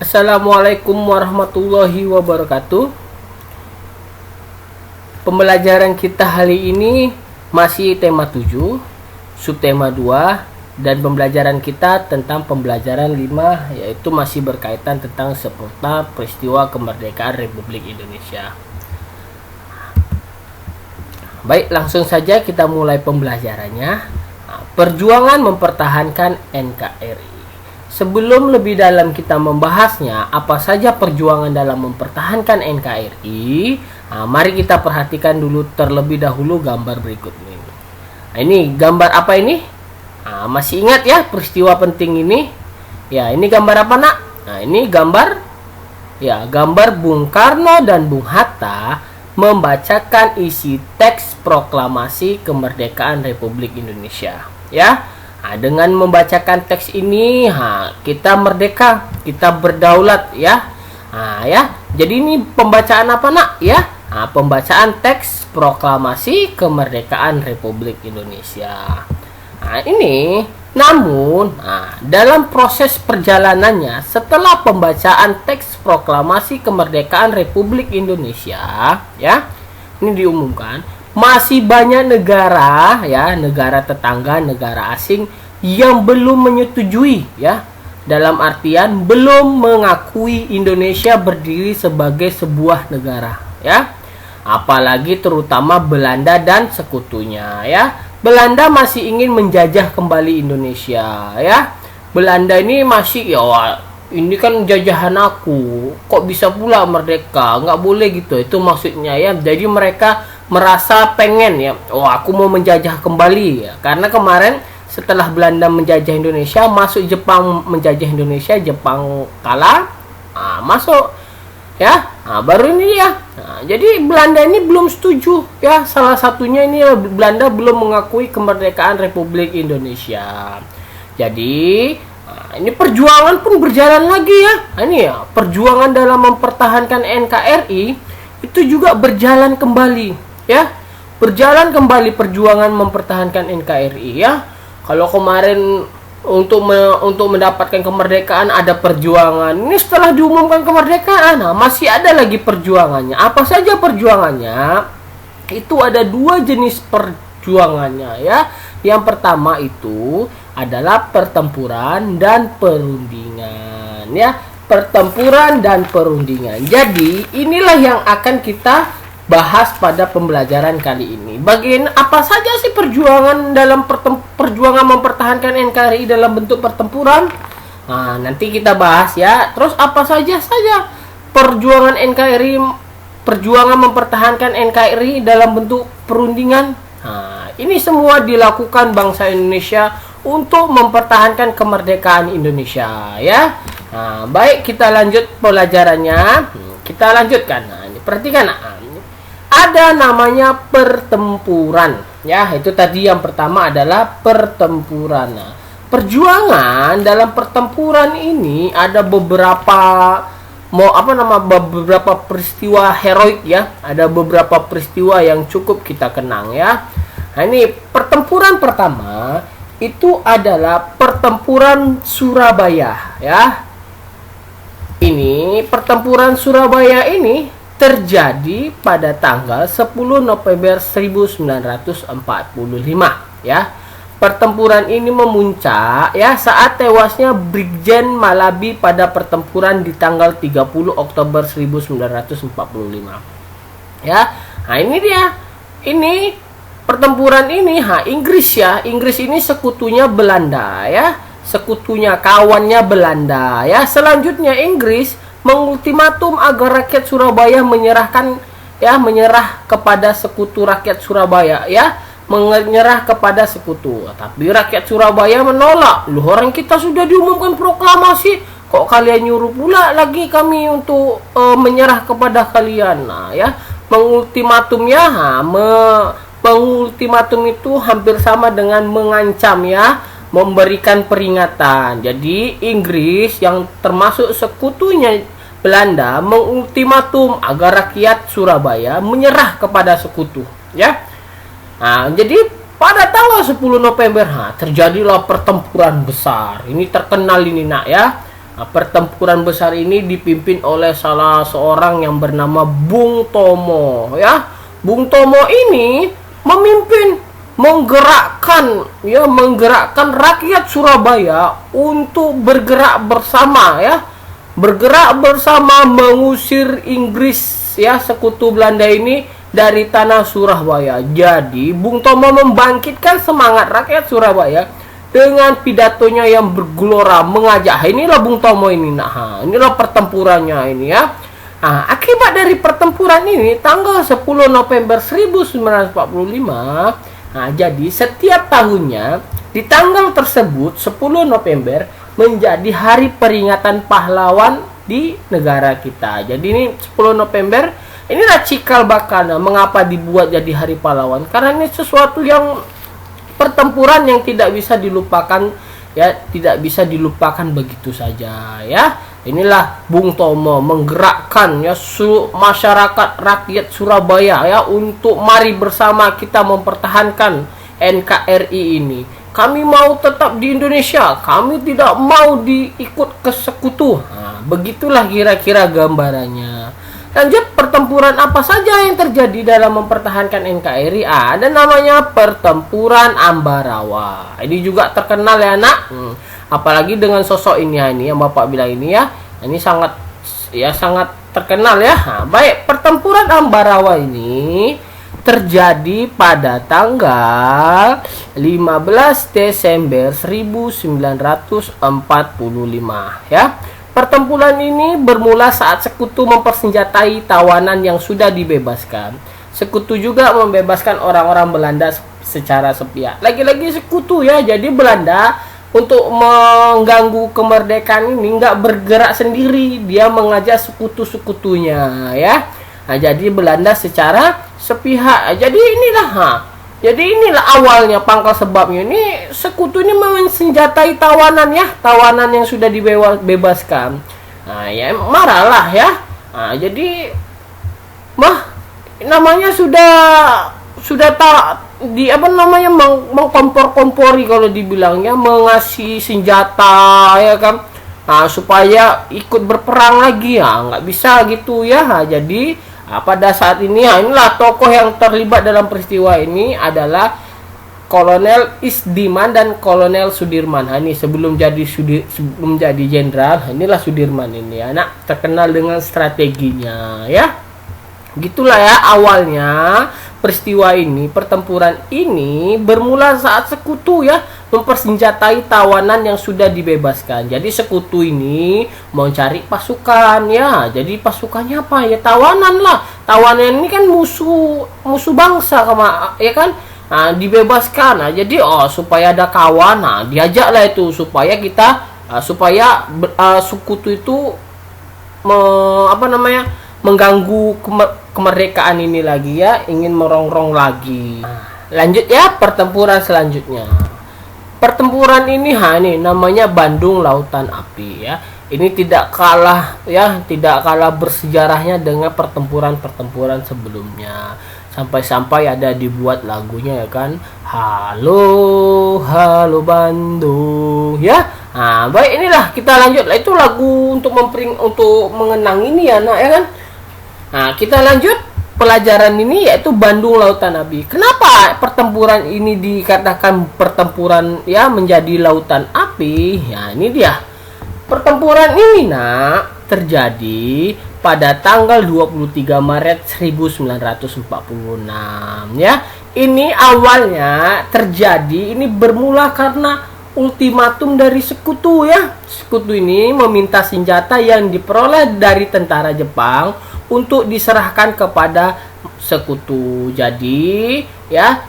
Assalamualaikum warahmatullahi wabarakatuh. Pembelajaran kita hari ini masih tema 7, subtema 2, dan pembelajaran kita tentang pembelajaran 5, yaitu masih berkaitan tentang seputar peristiwa kemerdekaan Republik Indonesia. Baik, langsung saja kita mulai pembelajarannya. Perjuangan mempertahankan NKRI. Sebelum lebih dalam kita membahasnya, apa saja perjuangan dalam mempertahankan NKRI, mari kita perhatikan dulu terlebih dahulu gambar berikut ini. Ini gambar apa ini? Masih ingat ya peristiwa penting ini? Ya, ini gambar apa, Nak? Ini gambar Bung Karno dan Bung Hatta membacakan isi teks proklamasi kemerdekaan Republik Indonesia. Ya. Dengan membacakan teks ini, kita merdeka, kita berdaulat, ya. Jadi ini pembacaan apa, Nak? Ya, pembacaan teks proklamasi kemerdekaan Republik Indonesia. Namun, dalam proses perjalanannya setelah pembacaan teks proklamasi kemerdekaan Republik Indonesia, ya, ini diumumkan, masih banyak negara, ya, negara tetangga, negara asing yang belum menyetujui, ya, dalam artian belum mengakui Indonesia berdiri sebagai sebuah negara, ya. Apalagi terutama Belanda dan sekutunya, ya. Belanda masih ingin menjajah kembali Indonesia, ya. Belanda ini masih, ya, ini kan jajahan aku, kok bisa pula merdeka, nggak boleh gitu, itu maksudnya, ya. Jadi mereka merasa pengen, ya, aku mau menjajah kembali, ya. Karena kemarin setelah Belanda menjajah Indonesia, masuk Jepang menjajah Indonesia, Jepang kalah, masuk, ya, baru ini, ya. Jadi Belanda ini belum setuju, ya. Salah satunya ini Belanda belum mengakui kemerdekaan Republik Indonesia. Jadi ini perjuangan pun berjalan lagi, ya. Ini, ya, perjuangan dalam mempertahankan NKRI itu juga berjalan kembali, ya. Berjalan kembali perjuangan mempertahankan NKRI, ya. Kalau kemarin untuk mendapatkan kemerdekaan ada perjuangan, ini setelah diumumkan kemerdekaan, masih ada lagi perjuangannya. Apa saja perjuangannya? Itu ada dua jenis perjuangannya, ya. Yang pertama itu adalah pertempuran dan perundingan, ya. Pertempuran dan perundingan. Jadi inilah yang akan kita bahas pada pembelajaran kali ini. Bagian apa saja sih perjuangan dalam perjuangan mempertahankan NKRI dalam bentuk pertempuran? Nanti kita bahas, ya. Terus apa saja perjuangan NKRI, perjuangan mempertahankan NKRI dalam bentuk perundingan? Ini semua dilakukan bangsa Indonesia untuk mempertahankan kemerdekaan Indonesia, ya. Baik, kita lanjut pelajarannya. Kita lanjutkan. Ini perhatikan. Ada namanya pertempuran, ya. Itu tadi yang pertama adalah pertempuran. Perjuangan dalam pertempuran ini ada beberapa peristiwa heroik, ya. Ada beberapa peristiwa yang cukup kita kenang, ya. Ini pertempuran pertama itu adalah pertempuran Surabaya, ya. Ini pertempuran Surabaya ini terjadi pada tanggal 10 November 1945, ya. Pertempuran ini memuncak, ya, saat tewasnya Brigjen Malabi pada pertempuran di tanggal 30 Oktober 1945. Ya. Ini dia. Ini pertempuran ini, Inggris, ya. Inggris ini sekutunya Belanda, ya. Sekutunya, kawannya Belanda, ya. Selanjutnya Inggris mengultimatum agar rakyat Surabaya menyerah kepada sekutu rakyat Surabaya, ya. Menyerah kepada sekutu. Tapi rakyat Surabaya menolak. Orang kita sudah diumumkan proklamasi, kok kalian nyuruh pula lagi kami untuk menyerah kepada kalian? Ya. Mengultimatumnya, mengultimatum itu hampir sama dengan mengancam, ya, memberikan peringatan. Jadi Inggris yang termasuk sekutunya Belanda mengultimatum agar rakyat Surabaya menyerah kepada sekutu, ya. Jadi pada tanggal 10 November terjadilah pertempuran besar. Ini terkenal ini, Nak, ya. Nah, pertempuran besar ini dipimpin oleh salah seorang yang bernama Bung Tomo, ya. Bung Tomo ini memimpin, menggerakkan rakyat Surabaya untuk bergerak bersama, ya. Bergerak bersama mengusir Inggris, ya, sekutu Belanda ini dari tanah Surabaya. Jadi Bung Tomo membangkitkan semangat rakyat Surabaya dengan pidatonya yang bergelora, mengajak. Inilah Bung Tomo ini. Nah, inilah pertempurannya ini, ya. Nah, akibat dari pertempuran ini tanggal 10 November 1945, nah, jadi setiap tahunnya di tanggal tersebut 10 November menjadi hari peringatan pahlawan di negara kita. Jadi ini 10 November, inilah cikal bakalnya mengapa dibuat jadi hari pahlawan. Karena ini sesuatu yang pertempuran yang tidak bisa dilupakan, ya, tidak bisa dilupakan begitu saja, ya. Inilah Bung Tomo menggerakkan, ya, masyarakat rakyat Surabaya, ya, untuk mari bersama kita mempertahankan NKRI ini. Kami mau tetap di Indonesia, kami tidak mau diikut ke sekutu. Nah, begitulah kira-kira gambarannya. Lanjut, pertempuran apa saja yang terjadi dalam mempertahankan NKRI? Ada namanya pertempuran Ambarawa. Ini juga terkenal, ya, nak. Apalagi dengan sosok ini, ya, ini yang Bapak bilang ini, ya. Ini sangat terkenal, ya. Nah, baik, pertempuran Ambarawa ini terjadi pada tanggal 15 Desember 1945, ya. Pertempuran ini bermula saat sekutu mempersenjatai tawanan yang sudah dibebaskan. Sekutu juga membebaskan orang-orang Belanda secara sepihak. Lagi-lagi sekutu, ya. Jadi Belanda untuk mengganggu kemerdekaan ini nggak bergerak sendiri, dia mengajak sekutu-sekutunya, ya. Nah, jadi Belanda secara sepihak. Jadi inilah awalnya, pangkal sebabnya ini sekutu ini mensenjatai tawanan, ya, tawanan yang sudah dibebaskan. Nah, ya, marahlah, ya. Nah, jadi namanya sudah mengkompor-kompori kalau dibilangnya, mengasih senjata, ya kan. Nah, supaya ikut berperang lagi, ya, nggak bisa gitu, ya. Nah, jadi pada saat ini, ya, inilah tokoh yang terlibat dalam peristiwa ini adalah Kolonel Isdiman dan Kolonel Sudirman. Nah, ini sebelum jadi jenderal, inilah Sudirman ini, anak terkenal dengan strateginya, ya. Gitulah, ya, awalnya peristiwa ini, pertempuran ini bermula saat sekutu, ya, mempersenjatai tawanan yang sudah dibebaskan. Jadi sekutu ini mau cari pasukan, ya. Jadi pasukannya apa? Ya, tawanan lah. Tawanan ini kan musuh bangsa, ya kan? Nah, dibebaskan. Nah, jadi supaya ada kawan, nah, diajaklah itu supaya kita sekutu itu mengganggu kemerdekaan ini lagi, ya, ingin merongrong lagi. Lanjut, ya, pertempuran selanjutnya. Pertempuran ini, ini namanya Bandung Lautan Api, ya. Ini tidak kalah bersejarahnya dengan pertempuran sebelumnya. Sampai-sampai ada dibuat lagunya, ya kan. Halo, halo Bandung, ya. Nah, baik, inilah kita lanjut. Itu lagu untuk mengenang ini, ya, nak, ya kan. Nah, kita lanjut pelajaran ini, yaitu Bandung Lautan Api. Kenapa pertempuran ini dikatakan pertempuran, ya, menjadi lautan api? Ya, ini dia. Pertempuran ini, nak, terjadi pada tanggal 23 Maret 1946, ya. Ini awalnya terjadi, ini bermula karena ultimatum dari sekutu, ya. Sekutu ini meminta senjata yang diperoleh dari tentara Jepang untuk diserahkan kepada sekutu. Jadi, ya,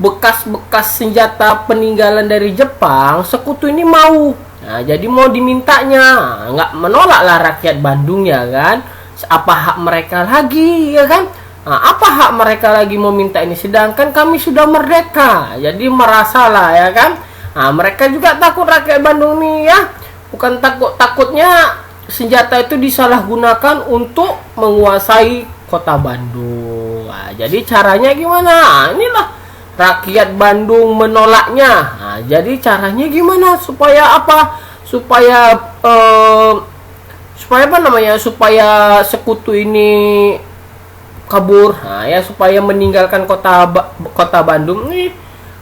bekas-bekas senjata peninggalan dari Jepang, sekutu ini mau. Nah, jadi mau dimintanya, nggak menolak lah rakyat Bandung, ya kan. Apa hak mereka lagi, ya kan. Nah, apa hak mereka lagi mau minta ini, sedangkan kami sudah merdeka. Jadi merasalah, ya kan. Nah, mereka juga takut rakyat Bandung nih, ya. Bukan takutnya senjata itu disalahgunakan untuk menguasai kota Bandung. Nah, jadi caranya gimana? Nah, inilah rakyat Bandung menolaknya. Nah, jadi caranya gimana supaya apa? supaya supaya apa namanya, supaya sekutu ini kabur, nah, ya, supaya meninggalkan kota Bandung. Nih,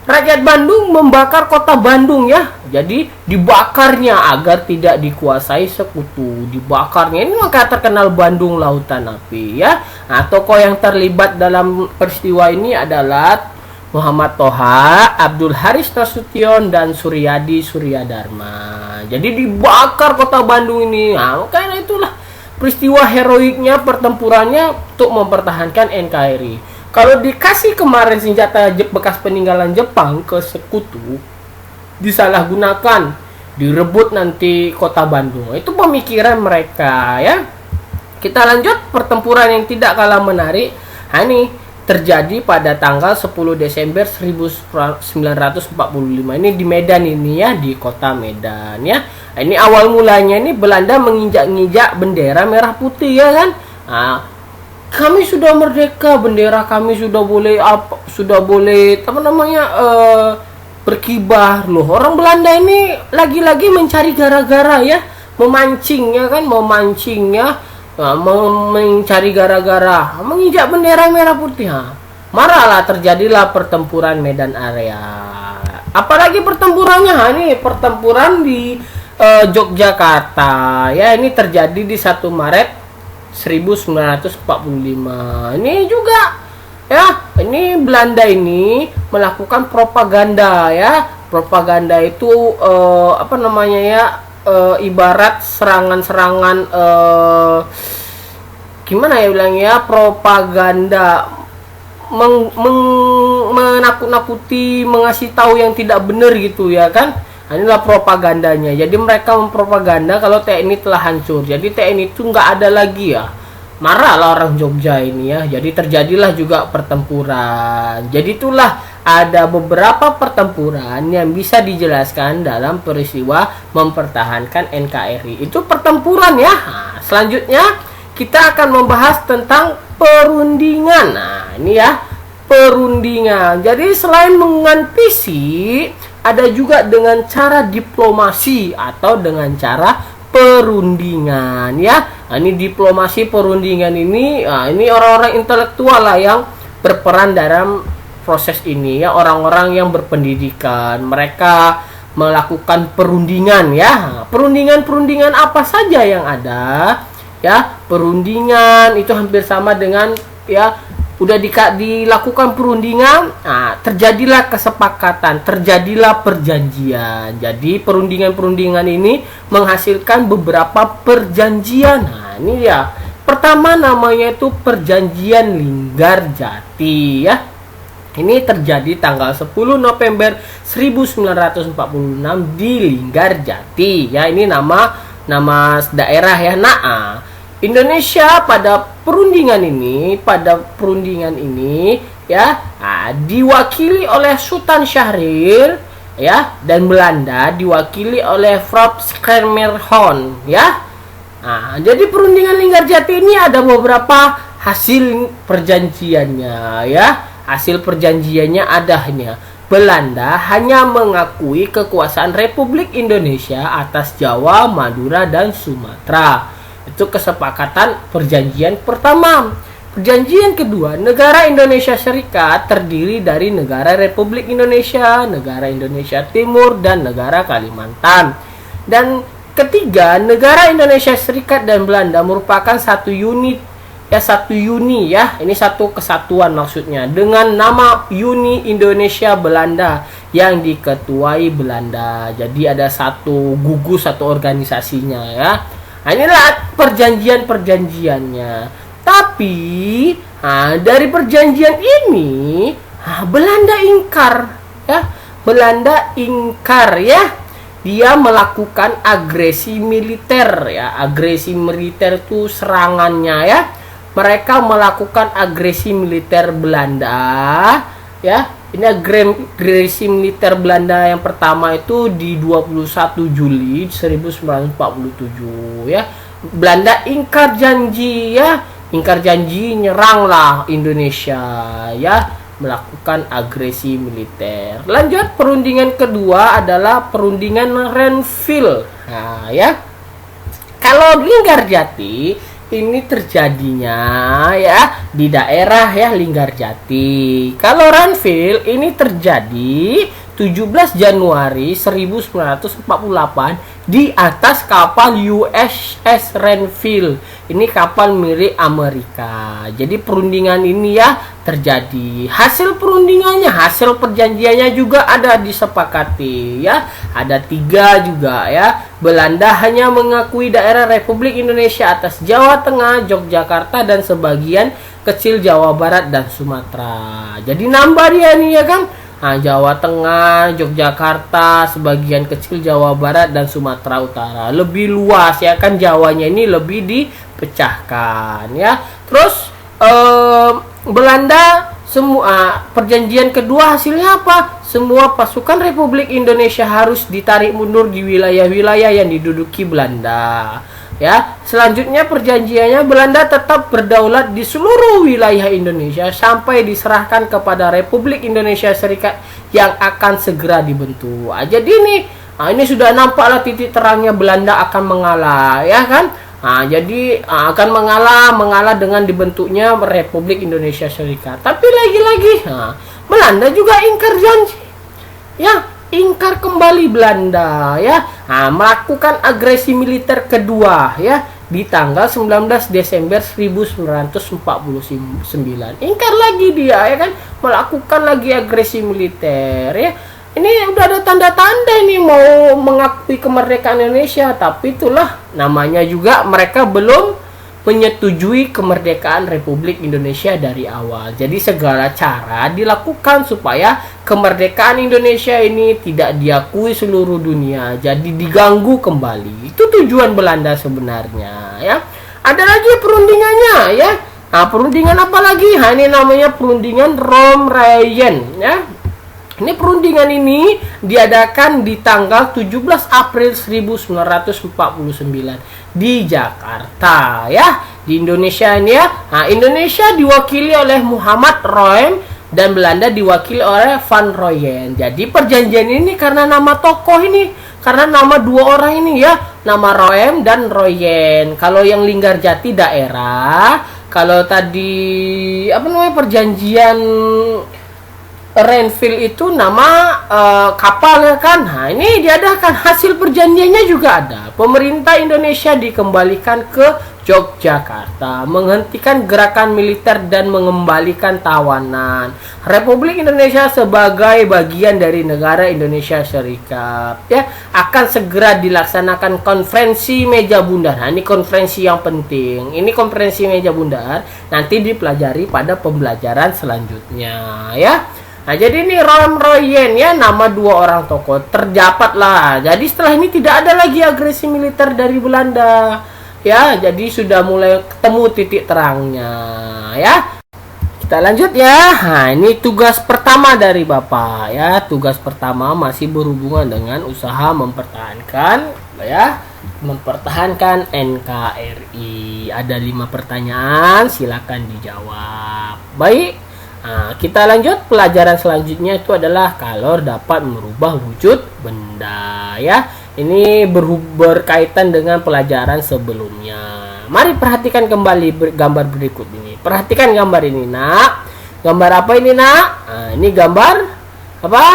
rakyat Bandung membakar kota Bandung ya, jadi dibakarnya agar tidak dikuasai sekutu, dibakarnya. Ini maka terkenal Bandung Lautan Api ya. Nah, tokoh yang terlibat dalam peristiwa ini adalah Muhammad Toha, Abdul Haris Nasution, dan Suryadi Suryadharma. Jadi dibakar kota Bandung ini. Nah, makanya itulah peristiwa heroiknya, pertempurannya untuk mempertahankan NKRI. Kalau dikasih kemarin senjata bekas peninggalan Jepang ke sekutu, disalahgunakan, direbut nanti kota Bandung. Itu pemikiran mereka ya. Kita lanjut, pertempuran yang tidak kalah menarik. Nah, ini terjadi pada tanggal 10 Desember 1945. Ini di Medan ini ya, di kota Medan ya. Nah, ini awal mulanya ini Belanda menginjak-injak bendera merah putih ya kan. Nah, kami sudah merdeka, bendera kami sudah boleh berkibar. Loh, orang Belanda ini lagi-lagi mencari gara-gara ya, memancing ya kan, mencari gara-gara, menginjak bendera merah putih. Marahlah, terjadilah pertempuran Medan Area. Apalagi pertempurannya, ini pertempuran di Yogyakarta ya, ini terjadi di 1 Maret 1945. Ini juga ya, ini Belanda ini melakukan propaganda ya. Propaganda itu ibarat serangan-serangan gimana ya bilangnya, propaganda menakut-nakuti, mengasih tahu yang tidak benar gitu ya kan. Nah, inilah propagandanya. Jadi mereka mempropaganda kalau TNI telah hancur. Jadi TNI itu nggak ada lagi ya. Marahlah orang Jogja ini ya. Jadi terjadilah juga pertempuran. Jadi itulah ada beberapa pertempuran yang bisa dijelaskan dalam peristiwa mempertahankan NKRI. Itu pertempuran ya. Nah, selanjutnya kita akan membahas tentang perundingan. Nah, ini ya, perundingan. Jadi selain dengan visi, ada juga dengan cara diplomasi atau dengan cara perundingan ya. Nah, ini diplomasi perundingan ini, ini orang-orang intelektual lah yang berperan dalam proses ini ya, orang-orang yang berpendidikan. Mereka melakukan perundingan ya. Perundingan apa saja yang ada ya. Perundingan itu hampir sama dengan ya, udah dilakukan perundingan, nah, terjadilah kesepakatan, terjadilah perjanjian. Jadi perundingan ini menghasilkan beberapa perjanjian. Nah, ini ya, pertama namanya itu perjanjian Linggarjati ya. Ini terjadi tanggal 10 November 1946 di Linggarjati ya. Ini nama daerah ya. Nah, Indonesia pada perundingan ini ya, diwakili oleh Sultan Syahrir ya, dan Belanda diwakili oleh Frans Schermerhorn ya. Nah, jadi perundingan Linggarjati ini ada beberapa hasil perjanjiannya ya. Hasil perjanjiannya ada ini ya. Belanda hanya mengakui kekuasaan Republik Indonesia atas Jawa, Madura, dan Sumatera. Itu kesepakatan perjanjian pertama. Perjanjian kedua, negara Indonesia Serikat terdiri dari negara Republik Indonesia, negara Indonesia Timur, dan negara Kalimantan. Dan ketiga, negara Indonesia Serikat dan Belanda merupakan satu unit ya, satu Uni ya. Ini satu kesatuan maksudnya, dengan nama Uni Indonesia Belanda yang diketuai Belanda. Jadi ada satu gugus, satu organisasinya ya. Nah, inilah perjanjiannya. Tapi dari perjanjian ini Belanda ingkar ya. Dia melakukan agresi militer ya. Agresi militer itu serangannya ya. Mereka melakukan agresi militer Belanda ya. Ini agresi militer Belanda yang pertama itu di 21 Juli 1947 ya. Belanda ingkar janji ya. Ingkar janji, nyeranglah Indonesia ya, melakukan agresi militer. Lanjut, perundingan kedua adalah perundingan Renville. Nah, ya. Kalau Linggarjati ini terjadinya ya di daerah ya Linggarjati. Kalau Renville ini terjadi 17 Januari 1948 di atas kapal USS Renville. Ini kapal milik Amerika. Jadi perundingan ini ya terjadi. Hasil perundingannya, hasil perjanjiannya juga ada disepakati ya. Ada 3 juga ya. Belanda hanya mengakui daerah Republik Indonesia atas Jawa Tengah, Yogyakarta dan sebagian kecil Jawa Barat dan Sumatera. Jadi nambah dia nih ya kan. Nah, Jawa Tengah, Yogyakarta, sebagian kecil Jawa Barat dan Sumatera Utara. Lebih luas ya kan, Jawanya ini lebih dipecahkan ya. Terus Belanda semua perjanjian kedua hasilnya apa? Semua pasukan Republik Indonesia harus ditarik mundur di wilayah-wilayah yang diduduki Belanda. Ya, selanjutnya perjanjiannya Belanda tetap berdaulat di seluruh wilayah Indonesia sampai diserahkan kepada Republik Indonesia Serikat yang akan segera dibentuk. Jadi ini sudah nampaklah titik terangnya Belanda akan mengalah, ya kan? Jadi akan mengalah dengan dibentuknya Republik Indonesia Serikat. Tapi lagi-lagi, Belanda juga ingkar janji, ya. Ingkar kembali Belanda ya, melakukan agresi militer kedua ya di tanggal 19 Desember 1949. Ingkar lagi dia ya kan, melakukan lagi agresi militer ya. Ini udah ada tanda-tanda ini mau mengakui kemerdekaan Indonesia, tapi itulah namanya juga mereka belum menyetujui kemerdekaan Republik Indonesia dari awal. Jadi segala cara dilakukan supaya kemerdekaan Indonesia ini tidak diakui seluruh dunia, jadi diganggu kembali. Itu tujuan Belanda sebenarnya ya. Ada lagi perundingannya ya. Perundingan apa lagi? Ini namanya perundingan Rome-Rhein ya. Ini perundingan ini diadakan di tanggal 17 April 1949 di Jakarta ya, di Indonesia ini ya. Indonesia diwakili oleh Muhammad Roem dan Belanda diwakili oleh Van Rooyen. Jadi perjanjian ini karena nama tokoh ini, karena nama 2 orang ini ya, nama Roem dan Rooyen. Kalau yang Linggarjati daerah, kalau tadi perjanjian Renville itu nama kapal ya kan. Ini diadakan, hasil perjanjiannya juga ada. Pemerintah Indonesia dikembalikan ke Yogyakarta, menghentikan gerakan militer dan mengembalikan tawanan. Republik Indonesia sebagai bagian dari negara Indonesia Serikat ya akan segera dilaksanakan konferensi meja bundar. Ini konferensi yang penting. Ini konferensi meja bundar nanti dipelajari pada pembelajaran selanjutnya ya. Jadi ini Rooyen ya, nama 2 orang tokoh terdapatlah. Jadi setelah ini tidak ada lagi agresi militer dari Belanda ya. Jadi sudah mulai ketemu titik terangnya ya. Kita lanjut ya. Ini tugas pertama dari Bapak ya. Tugas pertama masih berhubungan dengan usaha mempertahankan NKRI. Ada 5 pertanyaan, silakan dijawab. Baik. Kita lanjut. Pelajaran selanjutnya itu adalah kalor dapat merubah wujud benda ya. Ini berkaitan dengan pelajaran sebelumnya. Mari perhatikan kembali gambar berikut ini. Perhatikan gambar ini, Nak. Gambar apa ini, Nak? Ini gambar apa?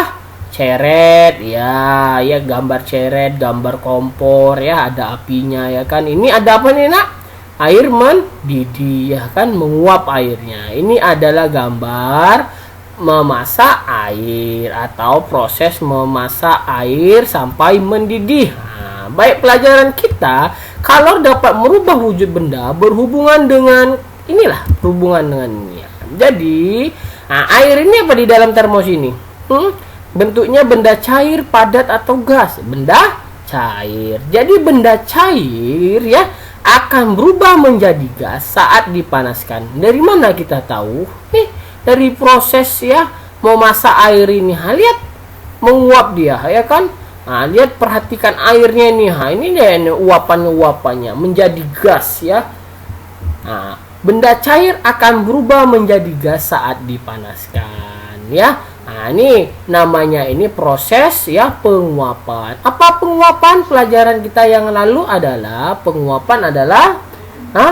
Ceret ya, gambar ceret, gambar kompor ya, ada apinya ya kan. Ini ada apa nih, Nak? Air mendidih ya kan, menguap airnya. Ini adalah gambar memasak air atau proses memasak air sampai mendidih. Baik, pelajaran kita kalau dapat merubah wujud benda berhubungan dengan berhubungan dengan ini. Jadi, air ini apa di dalam termos ini? Bentuknya benda cair, padat atau gas? Benda cair. Jadi benda cair ya akan berubah menjadi gas saat dipanaskan. Dari mana kita tahu? Dari proses ya memasak air ini. Lihat menguap dia ya kan. Lihat, perhatikan airnya ini. Ini deh uapannya menjadi gas ya. Benda cair akan berubah menjadi gas saat dipanaskan ya. Nah, ini namanya ini proses ya penguapan. Apa penguapan? Pelajaran kita yang lalu adalah penguapan adalah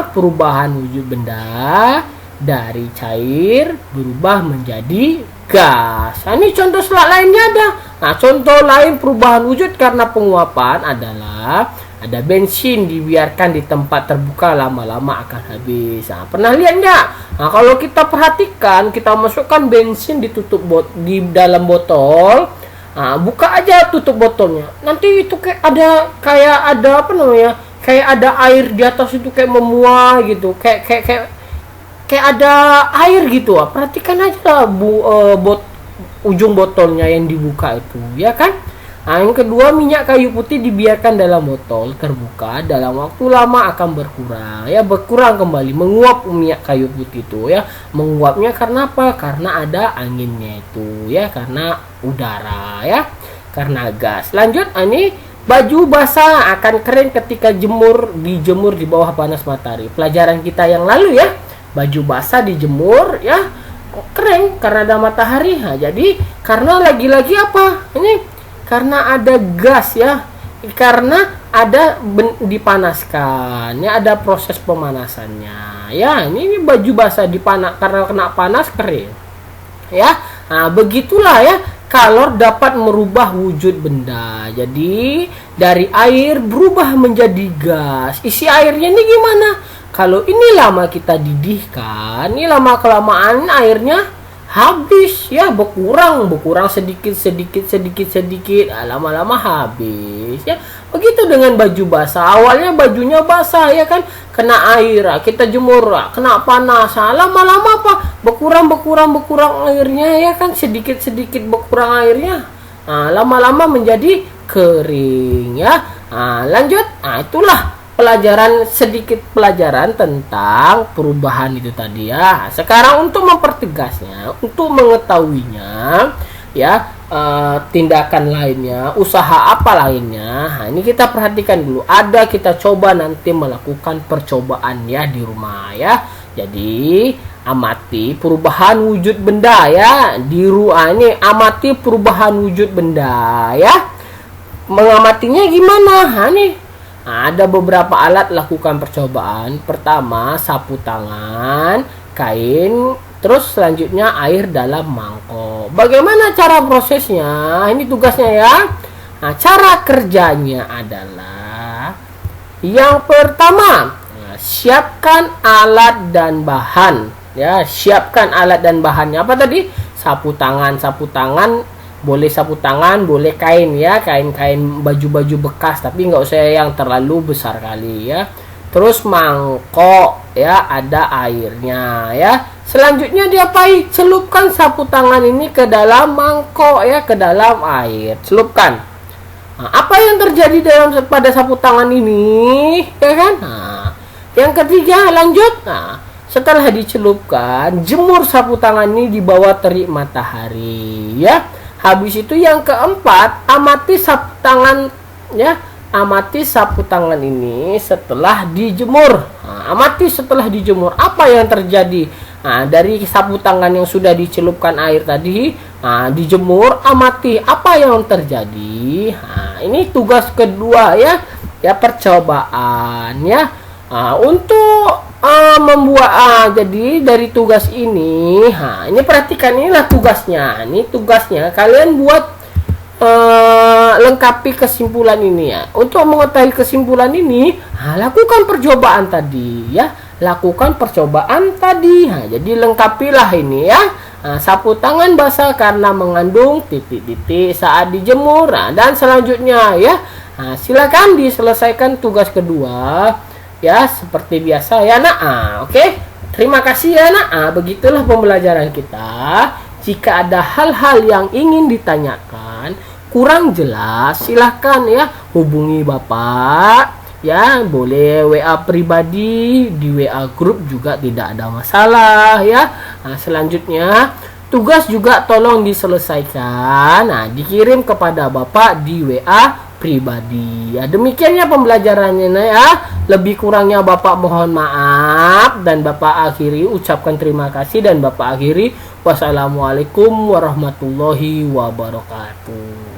perubahan wujud benda dari cair berubah menjadi gas. Nah, ini contoh slide lainnya ada. Nah, contoh lain perubahan wujud karena penguapan adalah ada bensin dibiarkan di tempat terbuka lama-lama akan habis. Nah, pernah lihat nggak? Nah, kalau kita perhatikan, kita masukkan bensin di dalam botol. Nah, buka aja tutup botolnya. Nanti itu kayak ada apa namanya? Kayak ada air di atas itu kayak memuai gitu. Kayak ada air gitu. Perhatikan aja lah ujung botolnya yang dibuka itu, ya kan? Nah, yang kedua, minyak kayu putih dibiarkan dalam botol terbuka dalam waktu lama akan berkurang kembali, menguap minyak kayu putih itu ya. Menguapnya karena apa? Karena ada anginnya itu ya, karena udara ya, karena gas. Lanjut, ini baju basah akan kering ketika dijemur di bawah panas matahari. Pelajaran kita yang lalu ya, baju basah dijemur ya kering karena ada matahari. Nah, jadi karena lagi-lagi apa? Ini karena ada gas ya, karena ada dipanaskan ya, ada proses pemanasannya ya. Ini baju basah karena kena panas kering ya. Nah, begitulah ya, kalor dapat merubah wujud benda. Jadi dari air berubah menjadi gas. Isi airnya ini gimana? Kalau ini lama kita didihkan, ini lama kelamaan airnya habis ya, berkurang sedikit, lama-lama habis ya. Begitu dengan baju basah, awalnya bajunya basah ya kan, kena air, kita jemur, kena panas, lama-lama apa? Berkurang airnya ya kan, sedikit berkurang airnya. Nah, lama-lama menjadi kering ya. Nah, lanjut. Nah, itulah sedikit pelajaran tentang perubahan itu tadi ya. Sekarang untuk mempertegasnya, untuk mengetahuinya ya, tindakan lainnya, usaha apa lainnya. Nah, ini kita perhatikan dulu. Kita coba nanti melakukan percobaan ya di rumah ya. Jadi amati perubahan wujud benda ya di ruang ini. Amati perubahan wujud benda ya. Mengamatinya gimana? Ada beberapa alat lakukan percobaan. Pertama, sapu tangan, kain, terus selanjutnya air dalam mangkok. Bagaimana cara prosesnya? Ini tugasnya ya. Nah, cara kerjanya adalah yang pertama, siapkan alat dan bahan. Ya, siapkan alat dan bahannya. Apa tadi? Sapu tangan, boleh sapu tangan, boleh kain ya, kain baju-baju bekas, tapi nggak usah yang terlalu besar kali ya. Terus mangkok ya, ada airnya ya. Selanjutnya diapain? Celupkan sapu tangan ini ke dalam mangkok ya, ke dalam air. Celupkan. Nah, apa yang terjadi pada sapu tangan ini ya kan? Nah, yang ketiga, lanjut. Nah, setelah dicelupkan, jemur sapu tangan ini di bawah terik matahari ya. Habis itu yang keempat, amati sapu tangan ya. Amati sapu tangan ini setelah dijemur. Nah, amati setelah dijemur apa yang terjadi. Nah, dari sapu tangan yang sudah dicelupkan air tadi, dijemur, amati apa yang terjadi. Nah, ini tugas kedua ya, percobaan ya. Untuk membuat jadi dari tugas ini, ini perhatikan, inilah tugasnya. Ini tugasnya kalian buat lengkapi kesimpulan ini ya. Untuk mengetahui kesimpulan ini, lakukan percobaan tadi ya. Lakukan percobaan tadi. Jadi lengkapilah ini ya. Sapu tangan basah karena mengandung titik-titik saat dijemur. Dan selanjutnya ya. Silakan diselesaikan tugas kedua. Ya, seperti biasa ya nak. Oke. Terima kasih ya nak. Begitulah pembelajaran kita. Jika ada hal-hal yang ingin ditanyakan, kurang jelas, silahkan ya hubungi Bapak. Ya, boleh WA pribadi, di WA grup juga tidak ada masalah ya. Selanjutnya tugas juga tolong diselesaikan. Dikirim kepada Bapak di WA pribadi. Ya, demikiannya pembelajarannya ya. Lebih kurangnya Bapak mohon maaf dan Bapak akhiri ucapkan terima kasih dan Bapak akhiri Wassalamualaikum warahmatullahi wabarakatuh.